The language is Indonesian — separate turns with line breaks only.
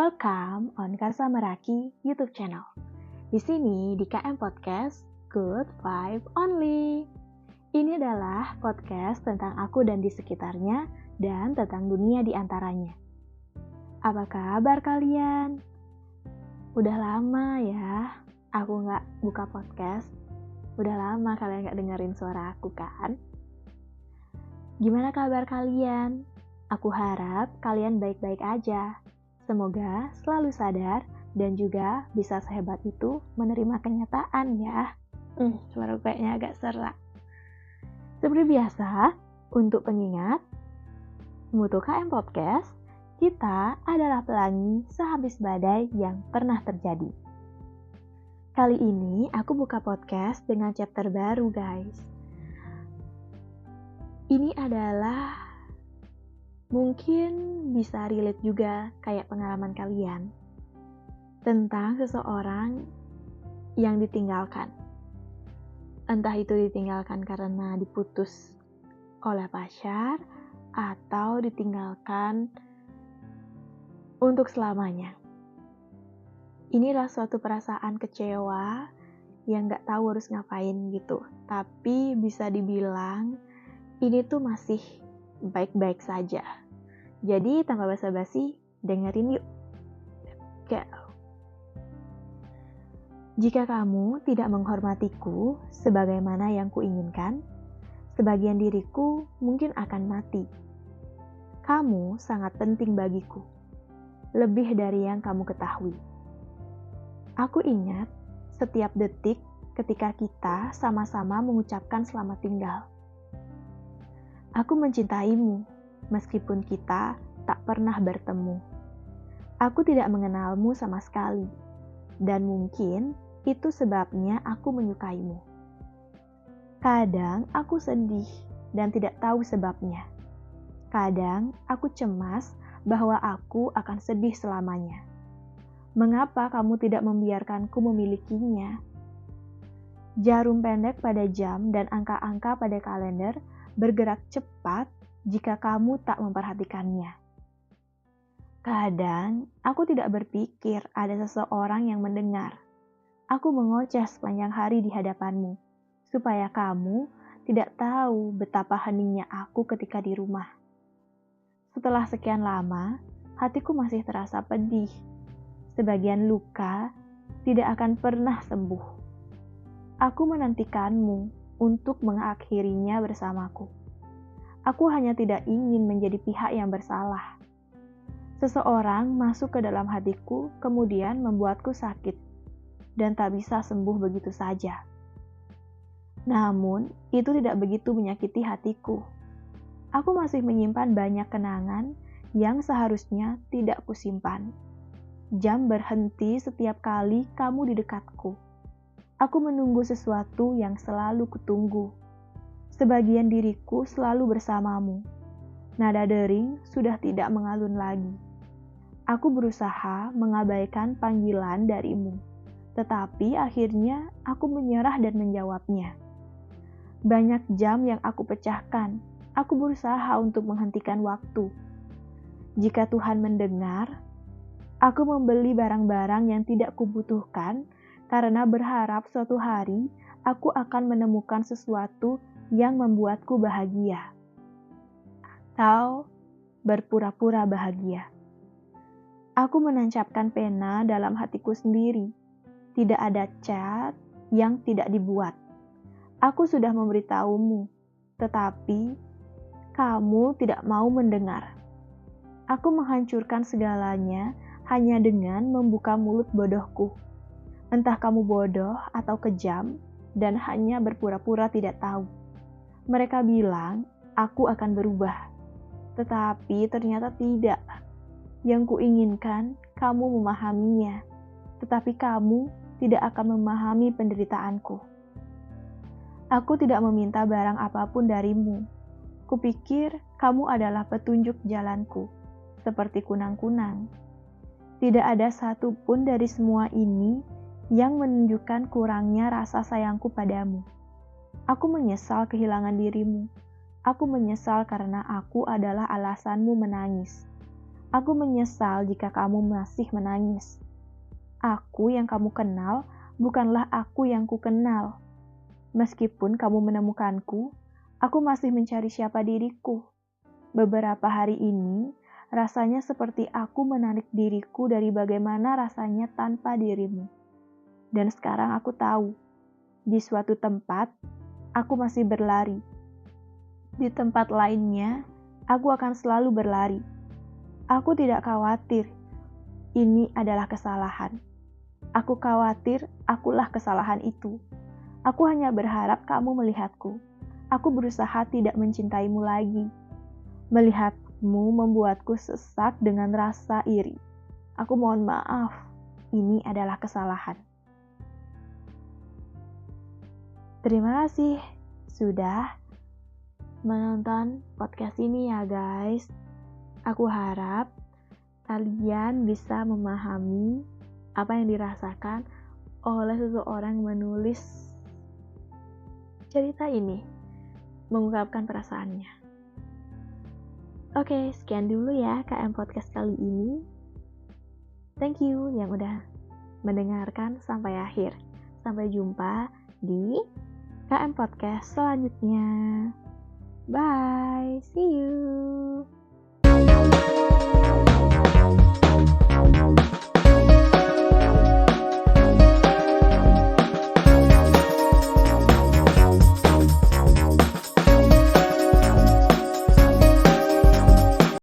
Welcome on Kasa Meraki YouTube channel. Di sini di KM Podcast, Good Vibe Only. Ini adalah podcast tentang aku dan di sekitarnya dan tentang dunia di antaranya. Apa kabar kalian? Udah lama ya aku nggak buka podcast. Udah lama kalian nggak dengerin suara aku kan? Gimana kabar kalian? Aku harap kalian baik-baik aja. Semoga selalu sadar dan juga bisa sehebat itu menerima kenyataan ya. Suara kayaknya agak serak. Seperti biasa, untuk pengingat, Mutu KM Podcast, kita adalah pelangi sehabis badai yang pernah terjadi. Kali ini aku buka podcast dengan chapter baru guys. Ini adalah mungkin bisa relate juga kayak pengalaman kalian tentang seseorang yang ditinggalkan. Entah itu ditinggalkan karena diputus oleh pacar atau ditinggalkan untuk selamanya. Inilah suatu perasaan kecewa yang gak tahu harus ngapain gitu. Tapi bisa dibilang ini tuh masih baik-baik saja. Jadi tanpa basa-basi, dengerin yuk. Go. Jika kamu tidak menghormatiku sebagaimana yang kuinginkan, sebagian diriku mungkin akan mati. Kamu sangat penting bagiku, lebih dari yang kamu ketahui. Aku ingat setiap detik ketika kita sama-sama mengucapkan selamat tinggal. Aku mencintaimu, meskipun kita tak pernah bertemu. Aku tidak mengenalmu sama sekali, dan mungkin itu sebabnya aku menyukaimu. Kadang aku sedih dan tidak tahu sebabnya. Kadang aku cemas bahwa aku akan sedih selamanya. Mengapa kamu tidak membiarkanku memilikinya? Jarum pendek pada jam dan angka-angka pada kalender bergerak cepat jika kamu tak memperhatikannya. Kadang, aku tidak berpikir ada seseorang yang mendengar. Aku mengoceh sepanjang hari di hadapanmu, supaya kamu tidak tahu betapa heningnya aku ketika di rumah. Setelah sekian lama, hatiku masih terasa pedih. Sebagian luka tidak akan pernah sembuh. Aku menantikanmu untuk mengakhirinya bersamaku. Aku hanya tidak ingin menjadi pihak yang bersalah. Seseorang masuk ke dalam hatiku, kemudian membuatku sakit, dan tak bisa sembuh begitu saja. Namun, itu tidak begitu menyakiti hatiku. Aku masih menyimpan banyak kenangan yang seharusnya tidak kusimpan. Jam berhenti setiap kali kamu di dekatku. Aku menunggu sesuatu yang selalu kutunggu. Sebagian diriku selalu bersamamu. Nada dering sudah tidak mengalun lagi. Aku berusaha mengabaikan panggilan darimu. Tetapi akhirnya aku menyerah dan menjawabnya. Banyak jam yang aku pecahkan. Aku berusaha untuk menghentikan waktu. Jika Tuhan mendengar, aku membeli barang-barang yang tidak kubutuhkan karena berharap suatu hari aku akan menemukan sesuatu yang membuatku bahagia. Atau berpura-pura bahagia. Aku menancapkan pena dalam hatiku sendiri. Tidak ada cat yang tidak dibuat. Aku sudah memberitahumu, tetapi kamu tidak mau mendengar. Aku menghancurkan segalanya hanya dengan membuka mulut bodohku. Entah kamu bodoh atau kejam dan hanya berpura-pura tidak tahu. Mereka bilang aku akan berubah, tetapi ternyata tidak. Yang kuinginkan kamu memahaminya, tetapi kamu tidak akan memahami penderitaanku. Aku tidak meminta barang apapun darimu. Kupikir kamu adalah petunjuk jalanku, seperti kunang-kunang. Tidak ada satu pun dari semua ini yang menunjukkan kurangnya rasa sayangku padamu. Aku menyesal kehilangan dirimu. Aku menyesal karena aku adalah alasanmu menangis. Aku menyesal jika kamu masih menangis. Aku yang kamu kenal bukanlah aku yang ku kenal. Meskipun kamu menemukanku, aku masih mencari siapa diriku. Beberapa hari ini, rasanya seperti aku menarik diriku dari bagaimana rasanya tanpa dirimu. Dan sekarang aku tahu, di suatu tempat, aku masih berlari. Di tempat lainnya, aku akan selalu berlari. Aku tidak khawatir, ini adalah kesalahan. Aku khawatir, akulah kesalahan itu. Aku hanya berharap kamu melihatku. Aku berusaha tidak mencintaimu lagi. Melihatmu membuatku sesak dengan rasa iri. Aku mohon maaf, ini adalah kesalahan. Terima kasih sudah menonton podcast ini ya guys. Aku harap kalian bisa memahami apa yang dirasakan oleh seseorang yang menulis cerita ini, mengungkapkan perasaannya. Oke, sekian dulu ya KM Podcast kali ini. Thank you yang udah mendengarkan sampai akhir. Sampai jumpa di KM Podcast selanjutnya. Bye, see you.